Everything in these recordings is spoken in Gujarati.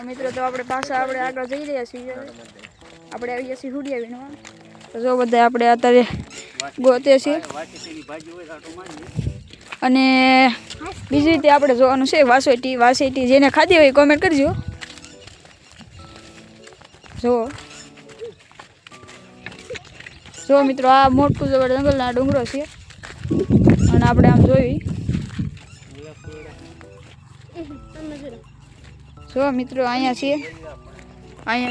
મિત્રો તો આપણે પાછા આપણે આગળ જઈ રહ્યા છીએ. આપણે આવી ગયા છીએ હુડિયા તો જો બધા આપણે અત્યારે ગોતે છીએ. અને બીજી રીતે આપણે જોવાનું છે વાસેટી જેને ખાધી હોય કોમેન્ટ કરજો. જો મિત્રો આ મોટું જંગલના ડુંગરો છે અને આપણે આમ જોઈ. જો મિત્રો અહીંયા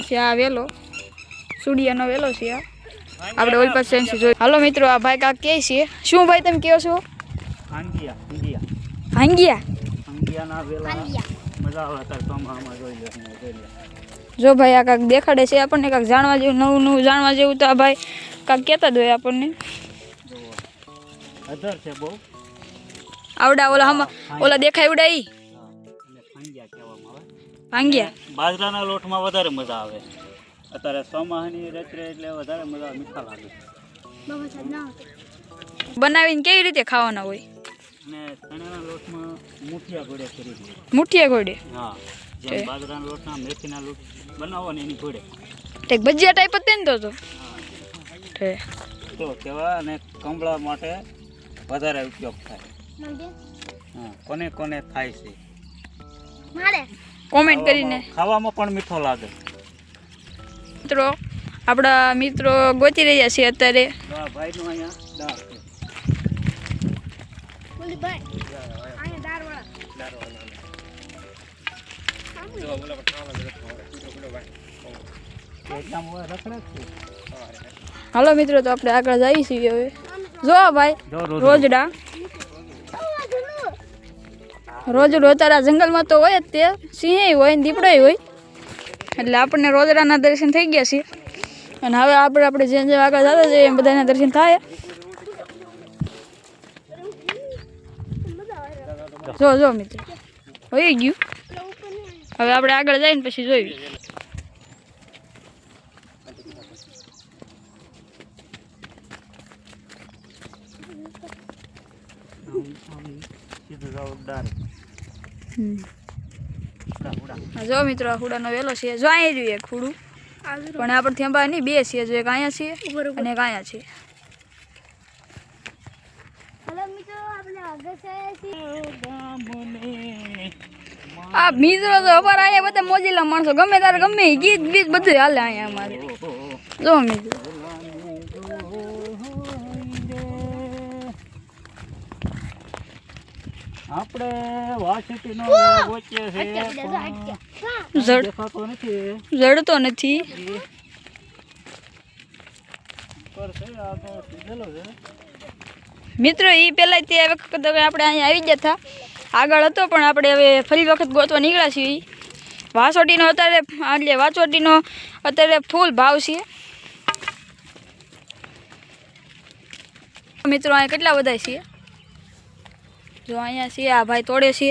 છે આ વેલો સુડિયાનો વેલો છે. આપણે ઓલ પાસે જોઈ. હાલો મિત્રો આ ભાઈ કાક કે છે. શું ભાઈ તમે કહો છો? જો ભાઈ આ કાક દેખાડે છે આપણને, કાક જાણવા જેવું નવું જાણવા જેવું. તો આ ભાઈ કાક કહેતા જ હોય આપણને. આવડા ઓલા દેખાય ઉડા ઈ ભાંગ્યા. બાજરાના લોટમાં વધારે મજા આવે. અત્યારે સોમાહની રચરે એટલે વધારે મજા મીઠા લાગે. બનાવીને કેવી રીતે ખાવાના હોય? અને ચણાના લોટમાં મુઠિયા ઘોડે કરી દે. મુઠિયા ઘોડે? હા, જેમ બાજરાના લોટના મેથીના લોટ બનાવો ને એની ઘોડે. એક ભજીયા ટાઈપ જ ને તો તો કેવા અને કમળા માટે વધારે ઉપયોગ થાય. હા, કોને થાય છે કોમેન્ટ કરીને. ખાવામાં પણ મીઠો લાગે. મિત્રો આપણા મિત્રો ગોતી રહ્યા છે અત્યારે. ભાઈનું અહીંયા હાલો મિત્રો તો આપણે આગળ જઈએ છીએ હવે. જો ભાઈ રોજડો તારા જંગલમાં તો હોય જ તે. સિંહ હોય ને દીપડો હોય. એટલે આપણને રોજડાના દર્શન થઈ ગયા છે. અને હવે આપણે જેમ આગળ જતા જઈએ એમ બધાના દર્શન થાય. જો મિત્રો હોઈ ગયું. હવે આપણે આગળ જઈને પછી જોયું. જો મિત્રો આ હુડાનો વેલો છે. જો અહીંયા જોઈએ એક હુડું, પણ આપણથી અંબા નહીં, બે છે. જો એક અહીંયા છે અને એક અહીંયા છે. આ મિત્રો તો અમારે અહીંયા બધા મોજીલા માણસો, ગમે તારે ગમે ગીત બીત બધું હાલે અહીંયા અમારે. જો મિત્રો આપણે વાસેટીનો વચ્ચે છે, જડતો નથી. મિત્રો એ પેલા તે વખત આપણે અહીંયા આવી ગયા હતા, આગળ હતો, પણ આપણે હવે ફરી વખત ગોતવા નીકળ્યા છીએ. વાસોટીનો અત્યારે ફૂલ ભાવ છે. મિત્રો અહીંયા કેટલા બધા છે. જો અહીંયા છે આ ભાઈ તોડે છે.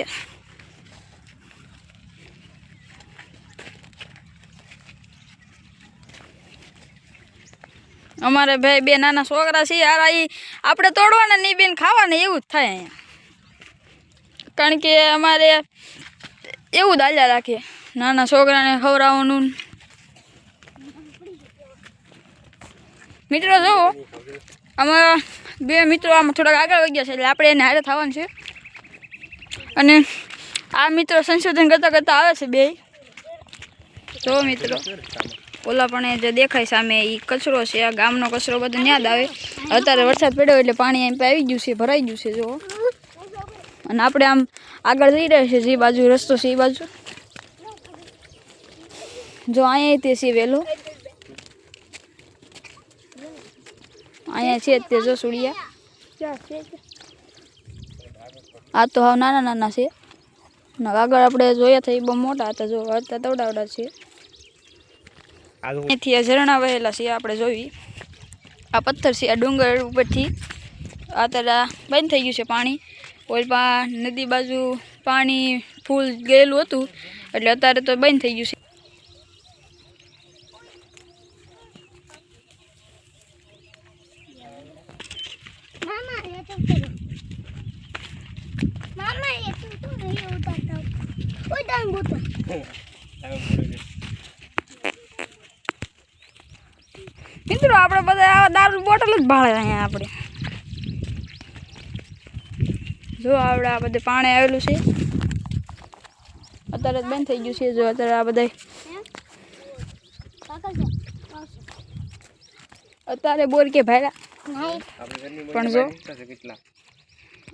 અમારે ભાઈ બે નાના છોકરા છે યાર, આપણે તોડવાના નહીં બેન, ખાવાના એવું જ થાય અહીંયા. કારણ કે અમારે એવું જ આલ્યા રાખે, નાના છોકરાને ખવડાવવાનું. મિત્રો જુઓ અમારા બે મિત્રો આમ થોડાક આગળ વહી ગયા છે, એટલે આપણે એને હારે થવાનું છે. અને આ મિત્રો સંશોધન કરતા આવે છે બે. જો મિત્રો ઓલા પણ જે દેખાય સામે એ કચરો છે, આ ગામનો કચરો બધો યાદ આવે. અત્યારે વરસાદ પડ્યો એટલે પાણી અહીં આવી ગયું છે, ભરાઈ ગયું છે. જો અને આપણે આમ આગળ જઈ રહ્યા છે, જે બાજુ રસ્તો છે એ બાજુ. જો અહીંયા તે છે વેલો, અહીંયા છે તે જો સુડિયા. આ તો હાવ નાના છે. આગળ આપણે જોયા હતા એ બહુ મોટા હતા. જો હતા તવડાવડા છે. અહીંથી આ ઝરણા વહેલા છે આપણે જોઈ. આ પથ્થર છે, આ ડુંગર ઉપરથી આ તરા બંધ થઈ ગયું છે પાણી. ઓલપા નદી બાજુ પાણી ફૂલ ગયેલું હતું, એટલે અત્યારે તો બંધ થઈ ગયું છે. મિત્રો આપણે બધા આવા દારૂ બોટલ જ ભાળે અહીંયા આપણે જો આપણે આ બધે પાણી આવેલું છે અત્યારે જ બંધ થઈ ગયું છે જો અત્યારે આ બધા અત્યારે બોર કે ભાડા પણ જો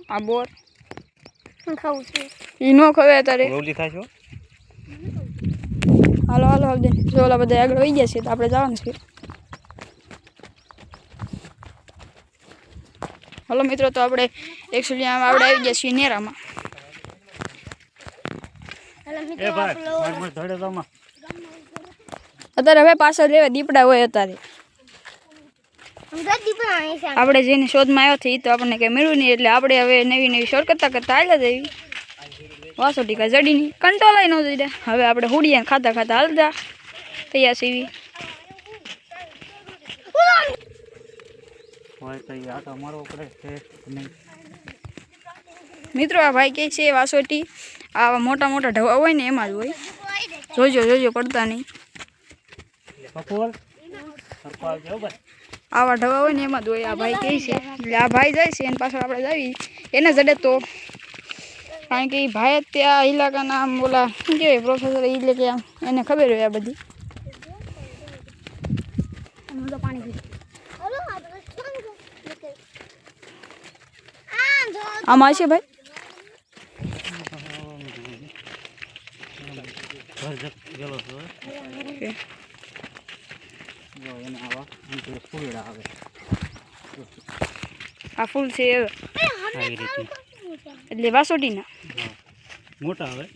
આ બોર ખાવું છે એ નો ખવે અત્યારે રોલી થાશો હાલો હાલો હવે જો ઓલા બધા આગળ વહી ગયા છે તો આપણે જવાનું છે હલો મિત્રો તો આપણે એકચ્યુઅલી આમ આપણે આવી ગયા છીએ નેરામાં એ ભાઈ માર ધડે દોમાં અત્યારે હવે પાછળ લેવા દીપડા હોય અત્યારે આપણે જેની શોધમાં આવ્યો હતી તો આપણને કંઈ મળ્યું નહીં એટલે આપણે હવે નવી નવી શોધ કરતા કરતા હાલ્યા જઈએ વાસો ટીકા જડી નહીં કંટોલાય ન જઈ હવે આપણે હુડિયા ખાતા ખાતા હાલતા તૈયાર સીવી હોય તો આ તો મારવો પડે છે નહીં મિત્રો આ ભાઈ કહે છે વાસોટી આવા મોટા મોટા ઢવા હોય ને એમાં જ હોય જોજો જોજો પડતા નહીં કપોલ સરકો આવજો ભાઈ આવા ઢવા હોય ને એમાં જ હોય આ ભાઈ કહે છે એટલે આ ભાઈ જાય છે એની પાછળ આપણે જાવી એને જડે તો કારણ કે એ ભાઈ જ ત્યાં ઇલાકાના આમ બોલા શું કહેવાય પ્રોફેસર એટલે કે આમ એને ખબર હોય આ બધી આમાં છે ભાઈ ગેલો છો જો એને આવા ફૂલડા આવે આ ફૂલ છે આવી રીતે એટલે વાસોટીના મોટા આવે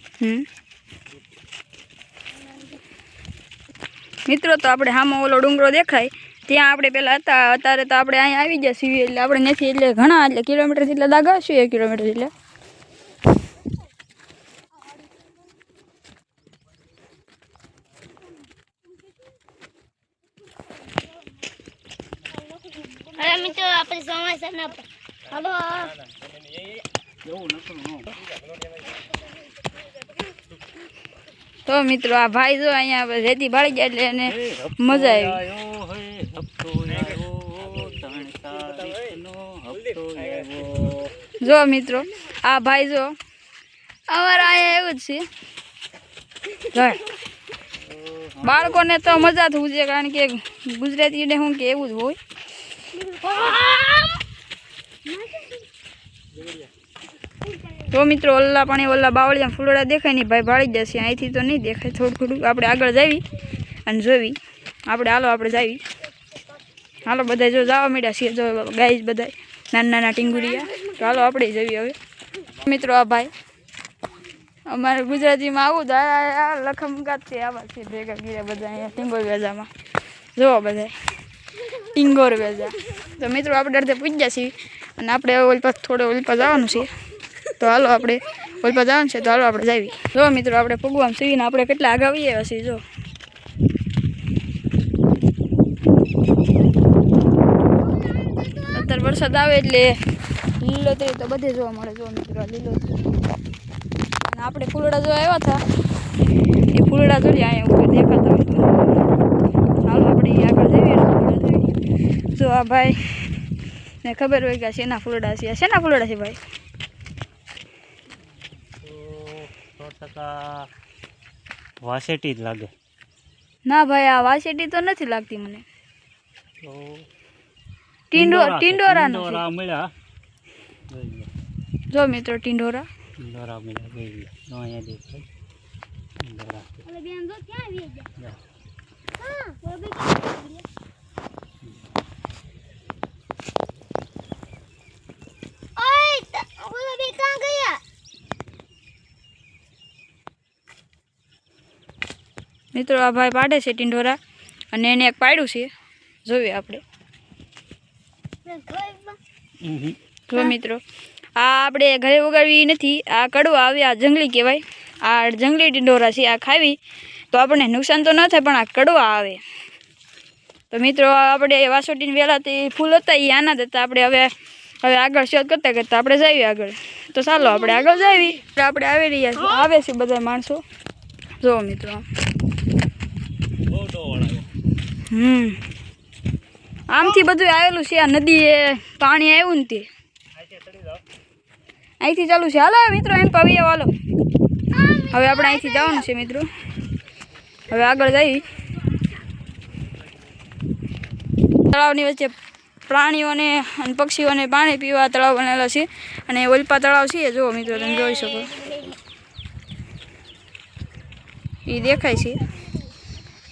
મિત્રો તો આપણે હામાં ઓલો ડુંગરો દેખાય ત્યાં આપણે પહેલાં હતા અત્યારે તો આપણે અહીંયા આવી ગયા છીએ એટલે આપણે નથી એટલે ઘણા એટલે કિલોમીટર જેટલા દાગા છીએ 1 કિલોમીટર જેટલા મિત્રો આપણે સમાચાર ના હાલો એવું નકરું ન તો મિત્રો આ ભાઈ જો અહીંયા રેતી ભાળી ગયા એટલે એને મજા આવી જો મિત્રો આ ભાઈ જો અમારા અહીંયા એવું જ છે બાળકોને તો મજા થવું છે કારણ કે ગુજરાતીને શું કે એવું જ હોય તો મિત્રો ઓલા પાણી ઓલા બાવળિયા ફૂલડા દેખાય નહીં ભાઈ ભાળી જશે અહીંથી તો નહીં દેખાય થોડું થોડું આપણે આગળ જાવી અને જોવી આપણે હાલો આપણે જાવી હાલો બધા જો જવા માંડ્યા છીએ જો ગાય બધા નાના નાના ટીંગુરિયા તો હાલો આપણે જવી હવે મિત્રો આ ભાઈ અમારે ગુજરાતીમાં આવું જ આ લખમગાત છે આવા છે ભેગા ગીરા બધા અહીંયા ટીંગોર વેજામાં જોવો બધા ટીંગોર વેજા તો મિત્રો આપણે અડધે પૂજ્યા છીએ અને આપણે ઓલપા થોડે ઓલપા જવાનું છે તો હાલો આપણે ઓલપા જવાનું છે તો હાલો આપણે જાવી જો મિત્રો આપણે પૂગવામાં સીવીને આપણે કેટલા આગળ આવીએ છીએ જો અત્યારે વરસાદ આવે એટલે લીલોતરી તો બધે જોવા મળે જો મિત્રો લીલોતરી અને આપણે ફૂલડા જો આવ્યા હતા એ ફૂલડા જોઈએ અહીંયા ઉપર દેખાતા હોય તો ચાલો આપણે આગળ જઈએ જો આ ભાઈ ને ખબર હોય કે શેના ફૂલડા છે શેના ફૂલડા છે ભાઈ 100% વાસેટી જ લાગે ના ભાઈ આ વાસેટી તો નથી લાગતી મને ટિંડોરા મળ્યા જો મિત્રો ટિંડોરા મળ્યા જોઈ લો અહીંયા દેખાય ટિંડોરા મિત્રો આ ભાઈ પાડે છે ટિંડોરા અને એને એક પાડ્યું છે જોઈએ આપણે જો મિત્રો આ આપણે ઘરે ઉગાડવી નથી આ કડવા આવે આ જંગલી કહેવાય આ જંગલી ટિંડોરા છે આ ખાવી તો આપણને નુકસાન તો ન થાય પણ આ કડવા આવે તો મિત્રો આપણે વાસોટીને વહેલાથી ફૂલ હતા એ આના જ હતા આપણે હવે આગળ શોધ કરતાં કરતાં આપણે જઈએ આગળ તો ચાલો આપણે આગળ જઈએ આપણે આવી રહ્યા આવે છે બધા માણસો જો મિત્રો બહુ ડોળ આવ્યો. આમથી બધું આવેલું છે. આ નદી એ પાણી આવ્યું ને તે અહીંથી ચાલુ છે. હાલો મિત્રો એમ પાવીએ હાલો. હવે આપણે અહીંથી જવાનું છે મિત્રો. હવે આગળ જઈ તળાવની વચ્ચે પ્રાણીઓને અને પક્ષીઓને પાણી પીવા તળાવ બનેલા છે. અને ઓલપા તળાવ છે જો મિત્રો તમે જોઈ શકો. એ દેખાય છે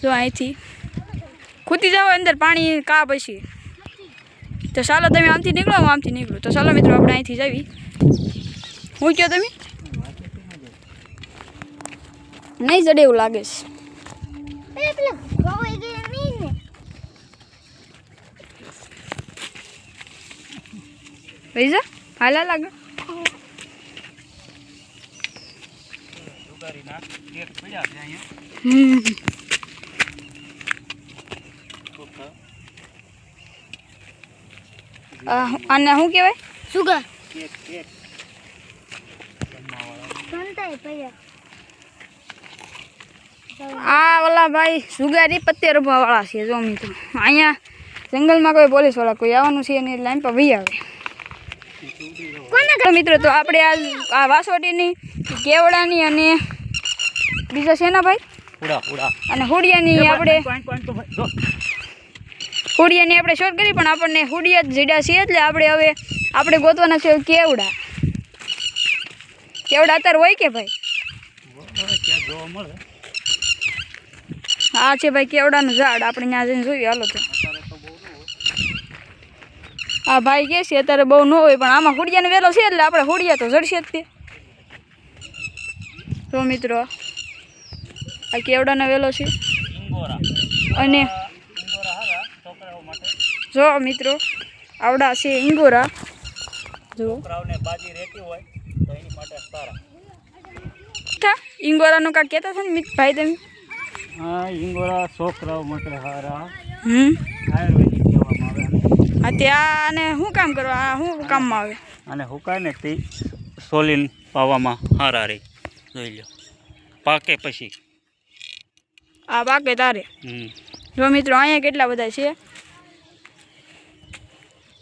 જો અહીંથી ખૂતી જાઓ અંદર પાણી કા પછી. તો ચાલો તમે આમથી નીકળો હું આમથી નીકળું. તો ચાલો મિત્રો આપણે અહીંથી જવી. હું કહો તમે નહીં ચડે એવું લાગે છે. પૈસા હાલા લાગે. સુગારીના કેક પડ્યા છે અહીંયા. આને શું કહેવાય? સુગા કેક કેક આ ઓલા ભાઈ સુગારી પત્તે રમવાવાળા છે જો મિત્રો. અહીંયા જંગલમાં કોઈ પોલીસવાળા કોઈ આવવાનું છે એની લાઈન પર ભાઈ આવે. તો મિત્રો તો આપણે આ વાસોટીની કેવડાની અને બીજા છે ને ભાઈ ઉડા ઉડા અને હુડિયાની આપણે હુડિયાની આપણે શોધ કરી પણ આપણને હુડિયા જ જીડા છે એટલે આપણે હવે ગોતવાના છે કેવડા. કેવડા અત્યારે હોય કે ભાઈ? ક્યાં જોવા મળે આ છે ભાઈ કેવડાનું ઝાડ. આપણે ત્યાં જઈને જોઈએ હાલો. તો અત્યારે તો બહુ ન હોય. આ ભાઈ કહે છે અત્યારે બહુ ન હોય પણ આમાં હુડિયાનો વેલો છે એટલે આપણે હુડિયા તો જડશે જ તે. તો મિત્રો આ કેવડાનો વેલો છે ઇંગોરા અને ઇંગોરા હારા છોકરાઓ માટે. જો મિત્રો આવડા છે ઇંગોરા. જો છોકરાઓને બાજી રહેતી હોય તો એની માટે સારા. ઇંગોરાનું કાંક કહેતા હતા ને ભાઈ તમે? હા ઇંગોરા છોકરાઓ માટે હારા આયુર્વેદિક કહેવામાં આવે. હા ત્યાં શું કામ કરવા શું કામમાં આવે? અને હુકાય ને તે સોલીન પાવામાં હારા રહી. જોઈ લો પાકે પછી. આ પાકે તારે. જો મિત્રો અહીંયા કેટલા બધા છે.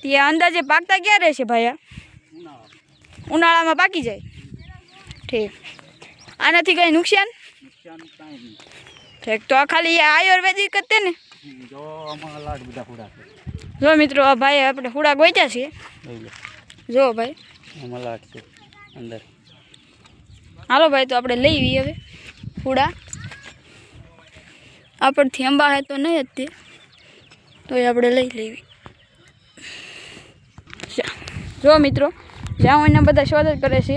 ત્યાં અંદાજે પાકતા ક્યાં રહેશે ભાઈ? ઉનાળામાં પાકી જાય. ઠીક. આનાથી કંઈ નુકસાન? ઠીક. તો આ ખાલી આયુર્વેદિક જ તે ને? જો આમાં લાડ બધા હુડા છે. જો મિત્રો આ ભાઈ આપણે હુડા ગોચ્યા છીએ. જોઈ લો જો ભાઈ આમાં લાડ છે અંદર. હાલો ભાઈ તો આપણે લઈ હવે હુડા. આપણથી અંબા હે તો નહીં જ તે તો એ આપણે લઈ લેવી. જો મિત્રો જ્યાં એના બધા શોધ જ કરે છે.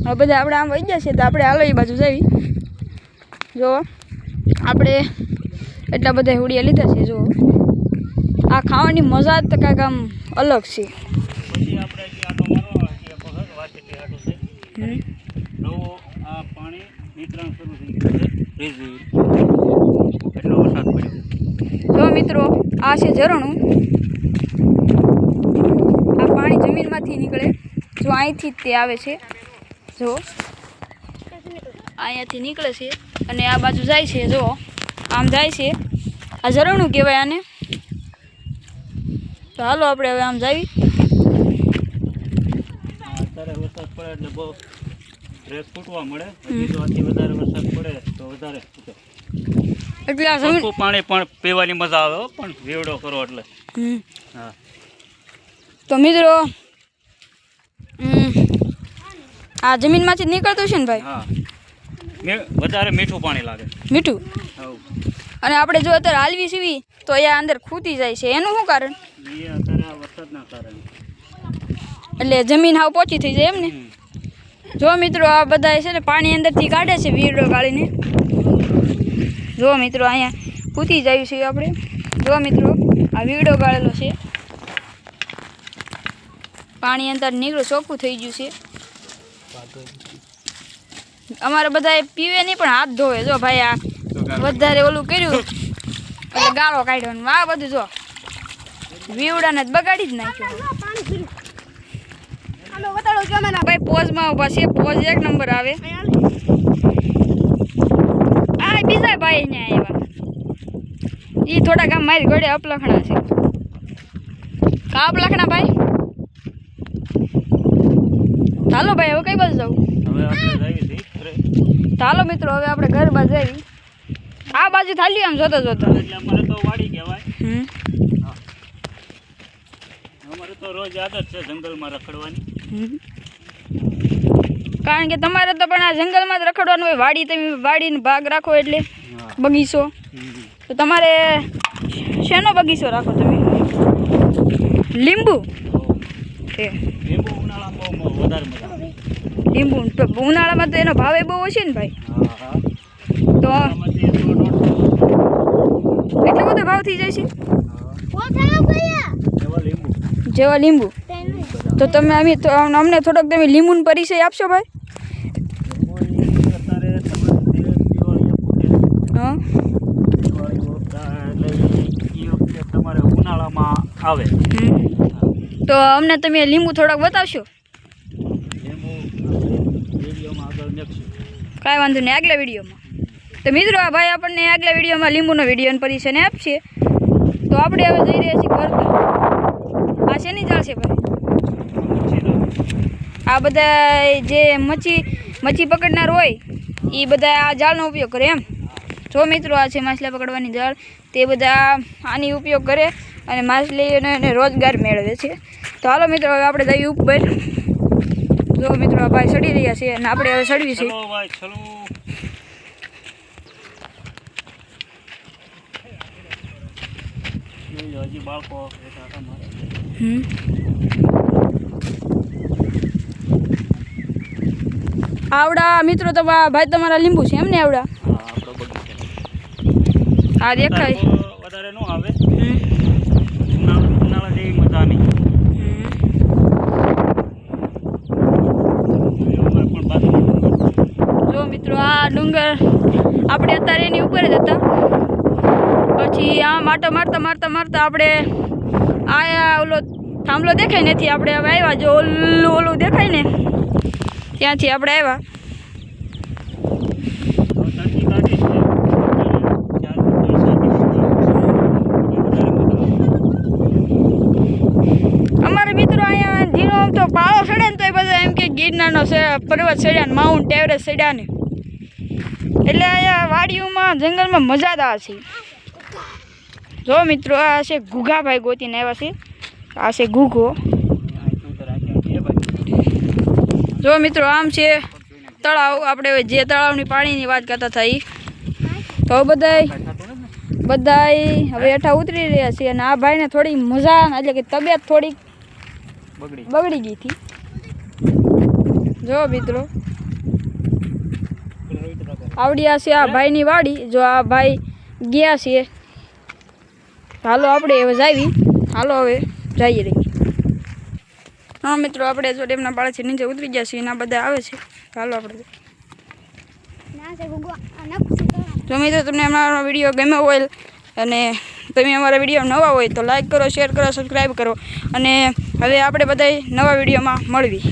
હવે બધા આપણે આમ વહી ગયા છે તો આપણે હાલો એ બાજુ જવી. જો આપણે એટલા બધા હુડિયા લીધા છે. જો આ ખાવાની મજા જ કાંઈક આમ અલગ છે. પછી આપણે જે આટો મારવા જે વખત વાંચી આટો છે નવો આ પાણી વિતરણ શરૂ થઈ ગયું છે. રેઝી એટલો વરસાદ પડ્યો. જો મિત્રો આ છે ઝરણું. આ પાણી જમીનમાંથી નીકળે. જો અહીંથી જ તે આવે છે. જો અહીંયાથી નીકળે છે અને આ બાજુ જાય છે. જો આમ જાય છે. આ ઝરણું કહેવાય આને. તો હાલો આપણે હવે આમ જાવી. અત્યારે વરસાદ પડે એટલે બહુ રેસ ફૂટવા મળે. હજી તો આથી વધારે વરસાદ પડે તો વધારે ફૂટે. એટલે આ જમીન ચોખ્ખું પાણી પણ પીવાની મજા આવે હો, પણ વેવડો કરો એટલે. હા તો મિત્રો આ જમીનમાંથી જ નીકળતું છે ને ભાઈ? હા વધારે મીઠું પાણી લાગે. મીઠું. હા અને આપણે જો અત્યારે હાલવી સીવી તો અહીંયા અંદર ખૂતી જાય છે. એનું શું કારણ? એ અત્યારે આ વરસાદના કારણે. એટલે જમીન હાવ પોચી થઈ જાય એમ ને? જો મિત્રો આ બધા છે ને પાણી અંદરથી કાઢે છે વીરડો ગાળીને. જો મિત્રો અહીંયા પૂતી જાય છે આપણે. જો મિત્રો આ વીરડો ગાળેલો છે. પાણી અંદર નીકળું ચોખ્ખું થઈ ગયું છે. અમારે બધા પીવે નહીં પણ હાથ ધોવે. જો ભાઈ આ વધારે ઓલું કર્યું એટલે ગાળો કાઢ્યો. આ બધું જો વીવડાને જ બગાડી જ નાખ્યો. ભાઈ પોઝમાં ઊભા છે. પોઝ એક નંબર આવે. ભાઈ ને આવ્યા એ થોડા ગામ મારી ઘોડે અપલખણા છે કા અપલખણા ભાઈ ચાલો ભાઈ હવે કઈ બાજુ જાવ હવે આપણે જઈએ છીએ ઘરે. ચાલો મિત્રો હવે આપણે ઘર બાજુ જઈએ આ બાજુ થાલ્યું આમ જોતા જોતા એટલે અમારે તો વાડી કહેવાય. હમ અમારે તો રોજ આદત છે જંગલમાં રખડવાની. હમ. કારણ કે તમારે તો પણ આ જંગલમાં જ રખડવાનું હોય વાડી તમે વાડીનો ભાગ રાખો એટલે હા. બગીચો તો તમારે શેનો બગીચો રાખો તમે લીંબુ છે લીંબુ ઉનાળામાં બહુ વધારે મજા આવે. લીંબુ તો ઉનાળામાં તો એનો ભાવ બહુ હશે ને ભાઈ હા હા. તો આમાંથી એટલો દોઢ એટલો બધો ભાવ થઈ જાય છે એવા લીંબુ જેવા લીંબુ તો તમે અમને થોડોક તમે લીંબુનો પરિચય આપશો ભાઈ અત્યારે તમારે દિવાળી હા એટલે એ વખતે તમારે ઉનાળામાં આવે. હમ. તો અમને તમે લીંબુ થોડાક બતાવશો લીંબુ વિડીયોમાં આગળ નાખશું. કાંઈ વાંધો નહીં આગલા વિડીયોમાં તો મિત્રો આ ભાઈ આપણને આગલા વિડીયોમાં લીંબુનો વિડીયોનો પરિચય આપશે તો આપણે હવે જઈ રહ્યા છીએ ઘર આ શેની ચાલશે ભાઈ આ બધા જે મચ્છી પકડનાર હોય એ બધા આ જાળનો ઉપયોગ કરે એમ જો મિત્રો આ છે માછલા પકડવાની જાળ તે બધા આની ઉપયોગ કરે અને માછલીઓને એને રોજગાર મેળવે છે તો હાલો મિત્રો હવે આપણે જઈએ ઉપર જો મિત્રો આ ભાઈ ચડી રહ્યા છે અને આપણે હવે ચડવી છે ચલો ભાઈ ચલો. હજી બાળકો બેઠા હતા મારે. હમ આવડા મિત્રો તો ભાઈ તમારા લીંબુ છે એમ ને આવડા હા આપણો બગીચો. આ દેખાય વધારે ન આવે. હમ ઉનાળા જેવી મજા નહીં. હમ. અમારે પણ બાજુમાં જો મિત્રો આ ડુંગર આપણે અત્યારે એની ઉપર જ હતા પછી આ માટો મારતા મારતા મારતા આપણે આયા ઓલો થાંભલો દેખાય નથી આપણે હવે આવ્યા જો ઓલું દેખાય ને ત્યાંથી આપણે આવ્યા તડકી કાઢી છે. અમારે મિત્રો અહીંયા ધીનો આમ તો પાળો ચડે ને તો એ બધા એમ કે ગિરનારનો પર્વત ચડ્યા ને માઉન્ટ એવરેસ્ટ ચડ્યા ને એટલે અહીંયા વાડીઓમાં જંગલમાં મજા જ આવે છે જો મિત્રો આ છે ઘૂઘાભાઈ ગોતીને આવ્યા છે આ છે ઘૂઘો જો મિત્રો આમ છે તળાવ આપણે જે તળાવની પાણીની વાત કરતા હતા એ તો બધાય હવે હેઠા ઉતરી રહ્યા છે અને આ ભાઈને થોડી મજા એટલે કે તબિયત થોડીક બગડી ગઈ હતી જો મિત્રો આવડી આ છે આ ભાઈની વાડી જો આ ભાઈ ગયા છે હાલો આપણે હવે જાવી હાલો હવે જઈએ રહી હા મિત્રો આપણે જો ડેમના પાળેથી નીચે ઉતરી ગયા છીએ એના બધા આવે છે હાલો આપણે જો મિત્રો તમને અમારો વિડીયો ગમ્યો હોય અને તમે અમારા વિડીયો નવા હોય તો લાઈક કરો શેર કરો સબસ્ક્રાઈબ કરો અને હવે આપણે બધા નવા વિડીયોમાં મળવી.